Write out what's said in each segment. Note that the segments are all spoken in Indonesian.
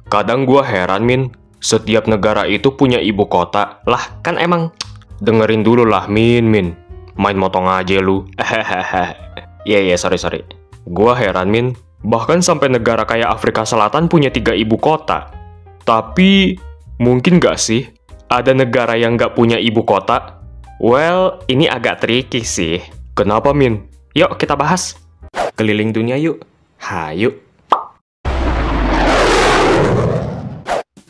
Kadang gua heran, Min. Setiap negara itu punya ibu kota. Lah, kan emang... Dengerin dulu lah, Min. Main motong aja lu. Iya, sorry. Gua heran, Min. Bahkan sampai negara kayak Afrika Selatan punya 3 ibu kota. Tapi, mungkin nggak sih ada negara yang nggak punya ibu kota? Well, ini agak tricky sih. Kenapa, Min? Yuk, kita bahas. Keliling dunia yuk. Hayu.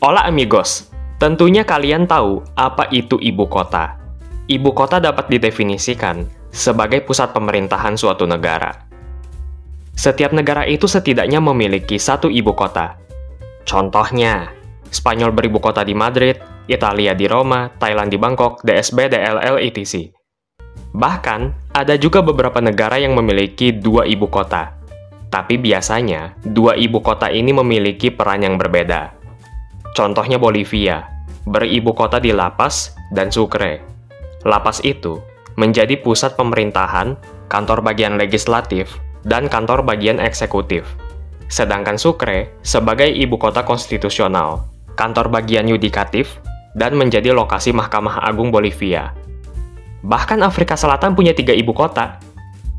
Hola amigos. Tentunya kalian tahu apa itu ibu kota. Ibu kota dapat didefinisikan sebagai pusat pemerintahan suatu negara. Setiap negara itu setidaknya memiliki satu ibu kota. Contohnya, Spanyol beribu kota di Madrid, Italia di Roma, Thailand di Bangkok, DSB, DLL, etc. Bahkan, ada juga beberapa negara yang memiliki 2 ibu kota. Tapi biasanya, 2 ibu kota ini memiliki peran yang berbeda. Contohnya Bolivia, beribu kota di La Paz dan Sucre. La Paz itu menjadi pusat pemerintahan, kantor bagian legislatif, dan kantor bagian eksekutif. Sedangkan Sucre sebagai ibu kota konstitusional, kantor bagian yudikatif, dan menjadi lokasi Mahkamah Agung Bolivia. Bahkan Afrika Selatan punya 3 ibu kota.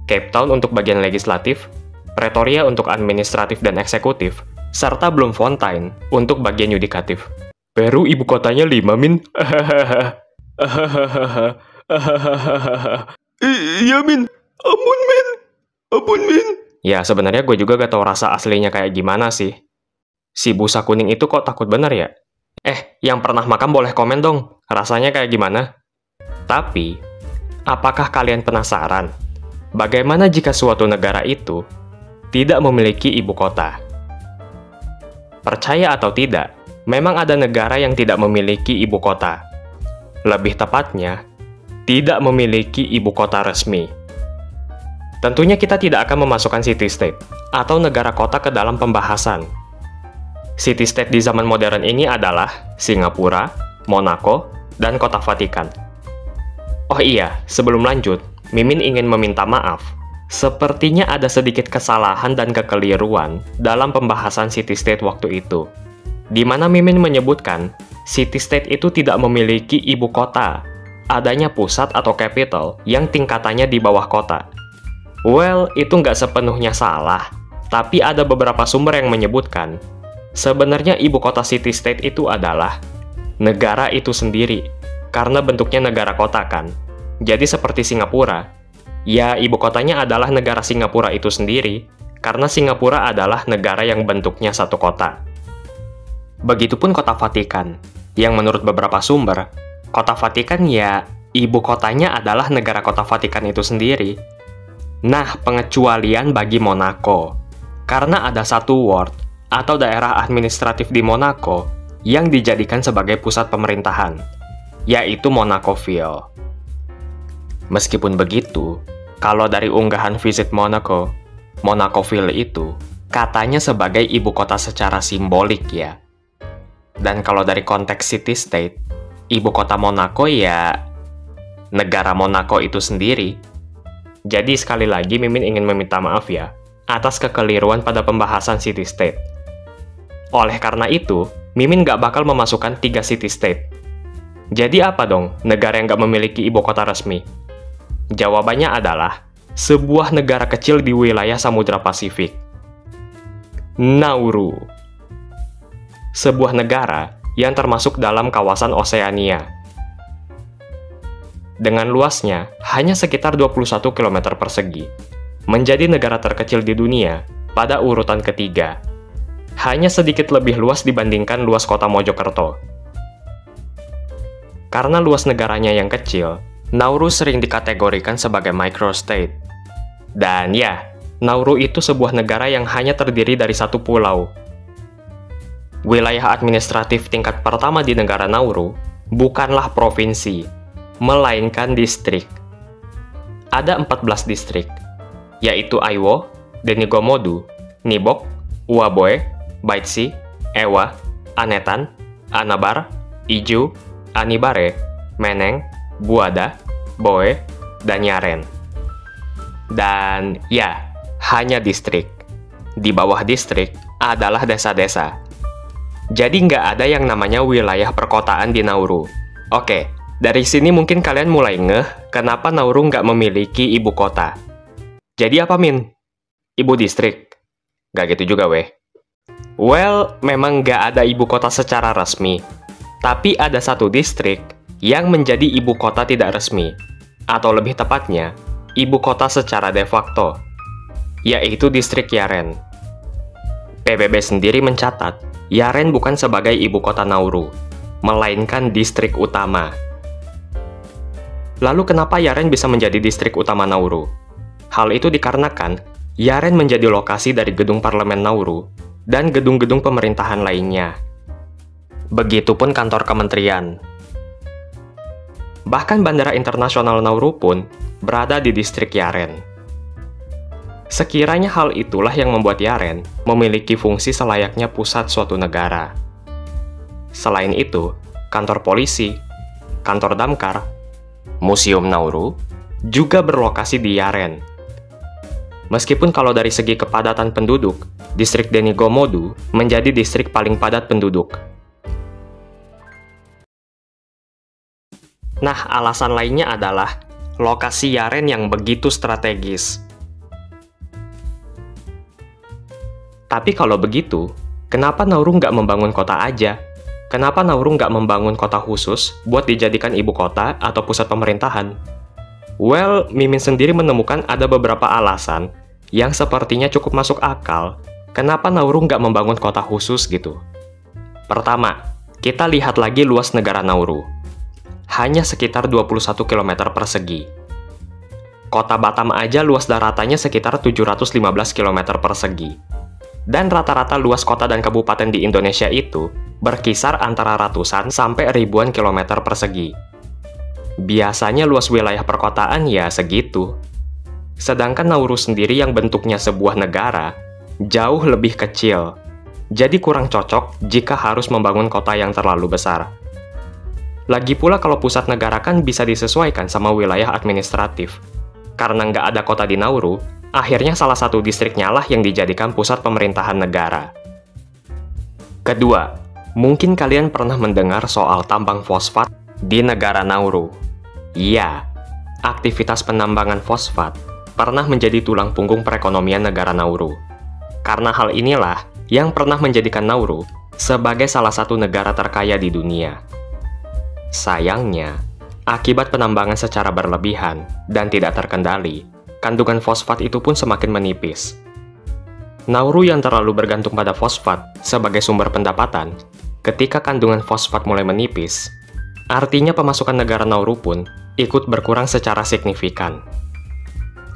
Cape Town untuk bagian legislatif, Pretoria untuk administratif dan eksekutif, serta Bloemfontein untuk bagian yudikatif. Peru ibu kotanya 5, Min. Iya, Min. Ampun, Min. Ya, sebenarnya gue juga gak tahu rasa aslinya kayak gimana sih. Si busa kuning itu kok takut bener ya? Yang pernah makan boleh komen dong, rasanya kayak gimana? Tapi, apakah kalian penasaran? Bagaimana jika suatu negara itu tidak memiliki ibu kota? Percaya atau tidak, memang ada negara yang tidak memiliki ibu kota. Lebih tepatnya, tidak memiliki ibu kota resmi. Tentunya kita tidak akan memasukkan city-state atau negara kota ke dalam pembahasan. City-state di zaman modern ini adalah Singapura, Monaco, dan Kota Vatikan. Oh iya, sebelum lanjut, Mimin ingin meminta maaf. Sepertinya ada sedikit kesalahan dan kekeliruan dalam pembahasan city-state waktu itu, di mana Mimin menyebutkan city-state itu tidak memiliki ibu kota, adanya pusat atau capital yang tingkatannya di bawah kota. Well, itu nggak sepenuhnya salah, tapi ada beberapa sumber yang menyebutkan sebenarnya ibu kota city-state itu adalah negara itu sendiri, karena bentuknya negara kota kan. Jadi seperti Singapura, ya ibu kotanya adalah negara Singapura itu sendiri, karena Singapura adalah negara yang bentuknya satu kota. Begitupun Kota Vatikan, yang menurut beberapa sumber, Kota Vatikan ya ibu kotanya adalah negara Kota Vatikan itu sendiri. Nah, pengecualian bagi Monaco, karena ada satu ward atau daerah administratif di Monaco yang dijadikan sebagai pusat pemerintahan, yaitu Monacoville. Meskipun begitu, kalau dari unggahan Visit Monaco, Monacoville itu katanya sebagai ibu kota secara simbolik ya. Dan kalau dari konteks city-state, ibu kota Monaco ya negara Monaco itu sendiri. Jadi sekali lagi Mimin ingin meminta maaf ya, atas kekeliruan pada pembahasan city-state. Oleh karena itu, Mimin gak bakal memasukkan 3 city-state. Jadi apa dong negara yang gak memiliki ibu kota resmi? Jawabannya adalah sebuah negara kecil di wilayah Samudra Pasifik. Nauru. Sebuah negara yang termasuk dalam kawasan Oseania. Dengan luasnya hanya sekitar 21 km persegi, menjadi negara terkecil di dunia pada urutan ketiga. Hanya sedikit lebih luas dibandingkan luas kota Mojokerto. Karena luas negaranya yang kecil, Nauru sering dikategorikan sebagai microstate. Dan ya, Nauru itu sebuah negara yang hanya terdiri dari satu pulau. Wilayah administratif tingkat pertama di negara Nauru bukanlah provinsi, melainkan distrik. Ada 14 distrik, yaitu Aiwo, Denigomodu, Nibok, Uaboe, Baitsi, Ewa, Anetan, Anabar, Iju, Anibare, Meneng, Buada, Boe, dan Yaren. Dan hanya distrik. Di bawah distrik adalah desa-desa. Jadi nggak ada yang namanya wilayah perkotaan di Nauru. Oke, dari sini mungkin kalian mulai ngeh kenapa Nauru nggak memiliki ibu kota. Jadi apa, Min? Ibu distrik? Nggak gitu juga, weh. Well, memang nggak ada ibu kota secara resmi. Tapi ada satu distrik yang menjadi ibu kota tidak resmi. Atau lebih tepatnya, ibu kota secara de facto, yaitu distrik Yaren. PBB sendiri mencatat, Yaren bukan sebagai ibu kota Nauru, melainkan distrik utama. Lalu kenapa Yaren bisa menjadi distrik utama Nauru? Hal itu dikarenakan Yaren menjadi lokasi dari gedung parlemen Nauru dan gedung-gedung pemerintahan lainnya. Begitupun kantor kementerian. Bahkan Bandara Internasional Nauru pun berada di distrik Yaren. Sekiranya hal itulah yang membuat Yaren memiliki fungsi selayaknya pusat suatu negara. Selain itu, kantor polisi, kantor damkar, Museum Nauru juga berlokasi di Yaren. Meskipun kalau dari segi kepadatan penduduk, distrik Denigomodu menjadi distrik paling padat penduduk. Nah, alasan lainnya adalah lokasi Yaren yang begitu strategis. Tapi kalau begitu, kenapa Nauru nggak membangun kota aja? Kenapa Nauru nggak membangun kota khusus buat dijadikan ibu kota atau pusat pemerintahan? Well, Mimin sendiri menemukan ada beberapa alasan yang sepertinya cukup masuk akal kenapa Nauru nggak membangun kota khusus gitu. Pertama, kita lihat lagi luas negara Nauru. Hanya sekitar 21 km persegi. Kota Batam aja luas daratannya sekitar 715 km persegi. Dan rata-rata luas kota dan kabupaten di Indonesia itu berkisar antara ratusan sampai ribuan kilometer persegi. Biasanya luas wilayah perkotaan ya segitu. Sedangkan Nauru sendiri yang bentuknya sebuah negara, jauh lebih kecil. Jadi kurang cocok jika harus membangun kota yang terlalu besar. Lagi pula kalau pusat negara kan bisa disesuaikan sama wilayah administratif. Karena nggak ada kota di Nauru, akhirnya salah satu distriknya lah yang dijadikan pusat pemerintahan negara. Kedua, mungkin kalian pernah mendengar soal tambang fosfat di negara Nauru. Iya, aktivitas penambangan fosfat pernah menjadi tulang punggung perekonomian negara Nauru. Karena hal inilah yang pernah menjadikan Nauru sebagai salah satu negara terkaya di dunia. Sayangnya, akibat penambangan secara berlebihan dan tidak terkendali, kandungan fosfat itu pun semakin menipis. Nauru yang terlalu bergantung pada fosfat sebagai sumber pendapatan, ketika kandungan fosfat mulai menipis, artinya pemasukan negara Nauru pun ikut berkurang secara signifikan.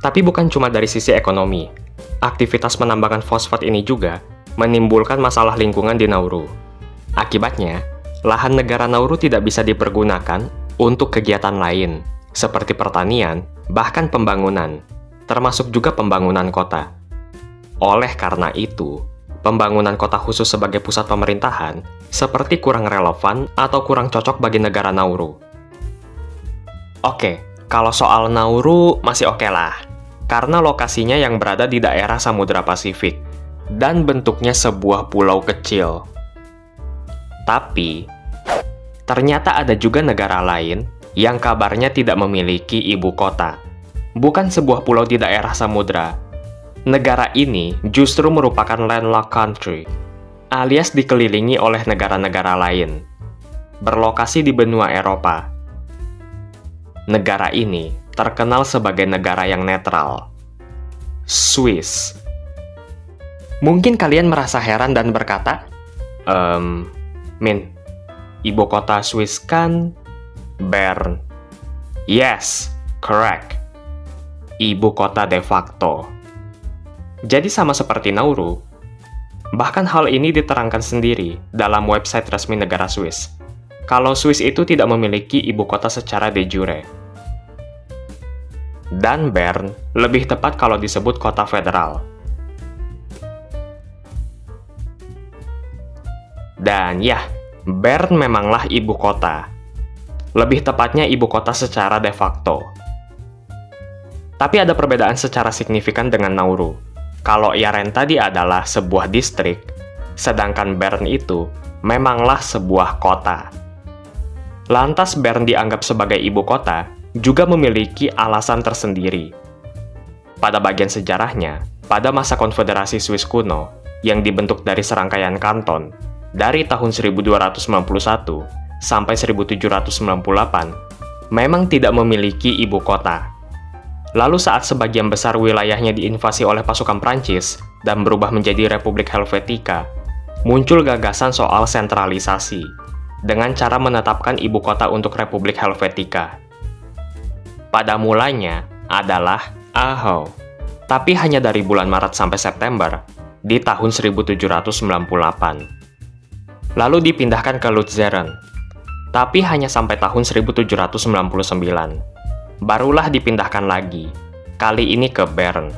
Tapi bukan cuma dari sisi ekonomi, aktivitas penambangan fosfat ini juga menimbulkan masalah lingkungan di Nauru. Akibatnya, lahan negara Nauru tidak bisa dipergunakan untuk kegiatan lain, seperti pertanian, bahkan pembangunan, termasuk juga pembangunan kota. Oleh karena itu, pembangunan kota khusus sebagai pusat pemerintahan seperti kurang relevan atau kurang cocok bagi negara Nauru. Oke, kalau soal Nauru masih oke lah, karena lokasinya yang berada di daerah Samudra Pasifik, dan bentuknya sebuah pulau kecil. Tapi, ternyata ada juga negara lain yang kabarnya tidak memiliki ibu kota. Bukan sebuah pulau di daerah samudra. Negara ini justru merupakan landlocked country, alias dikelilingi oleh negara-negara lain. Berlokasi di benua Eropa. Negara ini terkenal sebagai negara yang netral. Swiss. Mungkin kalian merasa heran dan berkata, Min, ibu kota Swiss kan Bern. Yes, correct. Ibu kota de facto. Jadi sama seperti Nauru. Bahkan hal ini diterangkan sendiri dalam website resmi negara Swiss. Kalau Swiss itu tidak memiliki ibu kota secara de jure. Dan Bern lebih tepat kalau disebut kota federal. Dan ya, Bern memanglah ibu kota. Lebih tepatnya ibu kota secara de facto. Tapi ada perbedaan secara signifikan dengan Nauru. Kalau Yaren tadi adalah sebuah distrik, sedangkan Bern itu memanglah sebuah kota. Lantas Bern dianggap sebagai ibu kota juga memiliki alasan tersendiri. Pada bagian sejarahnya, pada masa Konfederasi Swiss kuno yang dibentuk dari serangkaian kanton dari tahun 1291 sampai 1798, memang tidak memiliki ibu kota. Lalu saat sebagian besar wilayahnya diinvasi oleh pasukan Prancis dan berubah menjadi Republik Helvetika, muncul gagasan soal sentralisasi dengan cara menetapkan ibu kota untuk Republik Helvetika. Pada mulanya adalah Aarau, tapi hanya dari bulan Maret sampai September di tahun 1798. Lalu dipindahkan ke Luzern, tapi hanya sampai tahun 1799. Barulah dipindahkan lagi, kali ini ke Bern.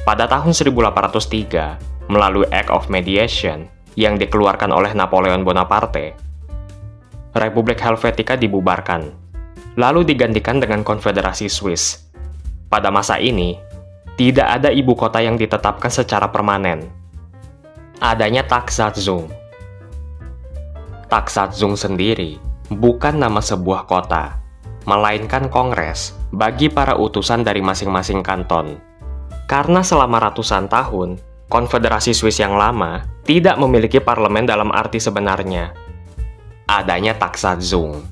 Pada tahun 1803, melalui Act of Mediation yang dikeluarkan oleh Napoleon Bonaparte, Republik Helvetika dibubarkan, lalu digantikan dengan Konfederasi Swiss. Pada masa ini, tidak ada ibu kota yang ditetapkan secara permanen. Adanya Tagsatzung. Tagsatzung sendiri bukan nama sebuah kota, melainkan kongres bagi para utusan dari masing-masing kanton. Karena selama ratusan tahun, Konfederasi Swiss yang lama tidak memiliki parlemen dalam arti sebenarnya. Adanya Tagsatzung.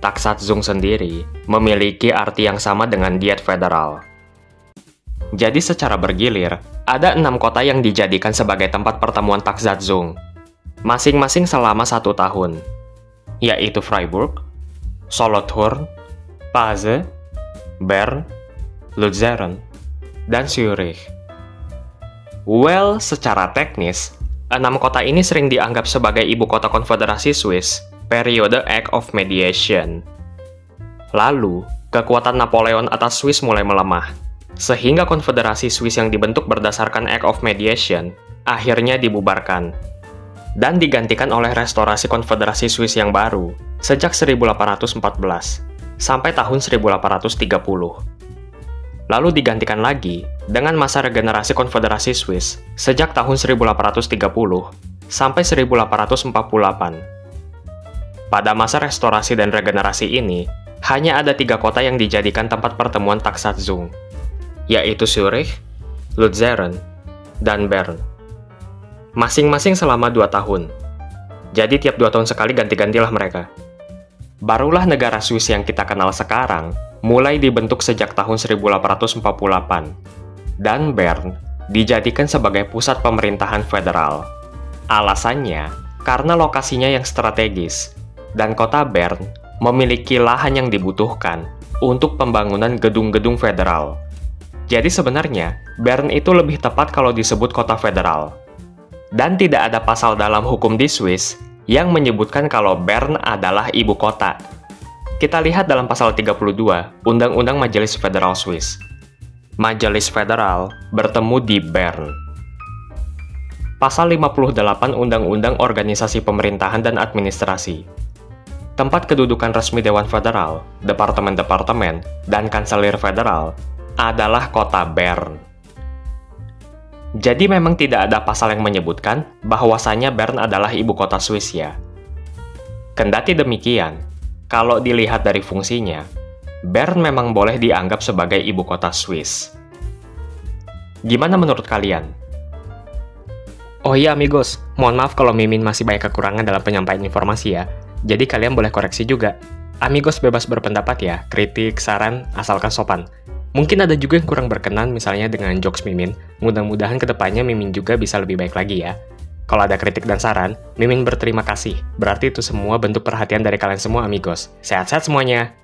Tagsatzung sendiri memiliki arti yang sama dengan Diet Federal. Jadi secara bergilir, ada 6 kota yang dijadikan sebagai tempat pertemuan Tagsatzung, masing-masing selama 1 tahun, yaitu Freiburg, Solothurn, Basel, Bern, Luzern, dan Zurich. Well, secara teknis, 6 kota ini sering dianggap sebagai ibu kota Konfederasi Swiss periode Act of Mediation. Lalu, kekuatan Napoleon atas Swiss mulai melemah, sehingga Konfederasi Swiss yang dibentuk berdasarkan Act of Mediation akhirnya dibubarkan, dan digantikan oleh restorasi Konfederasi Swiss yang baru sejak 1814 sampai tahun 1830. Lalu digantikan lagi dengan masa regenerasi Konfederasi Swiss sejak tahun 1830 sampai 1848. Pada masa restorasi dan regenerasi ini, hanya ada 3 kota yang dijadikan tempat pertemuan Tagsatzung, yaitu Zurich, Luzern, dan Bern. Masing-masing selama 2 tahun. Jadi tiap 2 tahun sekali ganti-gantilah mereka. Barulah negara Swiss yang kita kenal sekarang mulai dibentuk sejak tahun 1848, dan Bern dijadikan sebagai pusat pemerintahan federal. Alasannya, karena lokasinya yang strategis, dan kota Bern memiliki lahan yang dibutuhkan untuk pembangunan gedung-gedung federal. Jadi sebenarnya, Bern itu lebih tepat kalau disebut kota federal. Dan tidak ada pasal dalam hukum di Swiss yang menyebutkan kalau Bern adalah ibu kota. Kita lihat dalam pasal 32 Undang-Undang Majelis Federal Swiss. Majelis Federal bertemu di Bern. Pasal 58 Undang-Undang Organisasi Pemerintahan dan Administrasi. Tempat kedudukan resmi Dewan Federal, Departemen-Departemen, dan Kanselir Federal adalah kota Bern. Jadi memang tidak ada pasal yang menyebutkan bahwasanya Bern adalah ibu kota Swiss ya. Kendati demikian, kalau dilihat dari fungsinya, Bern memang boleh dianggap sebagai ibu kota Swiss. Gimana menurut kalian? Oh iya amigos, mohon maaf kalau Mimin masih banyak kekurangan dalam penyampaian informasi ya. Jadi kalian boleh koreksi juga. Amigos bebas berpendapat ya, kritik, saran, asalkan sopan. Mungkin ada juga yang kurang berkenan misalnya dengan jokes Mimin. Mudah-mudahan kedepannya Mimin juga bisa lebih baik lagi ya. Kalau ada kritik dan saran, Mimin berterima kasih. Berarti itu semua bentuk perhatian dari kalian semua amigos. Sehat-sehat semuanya!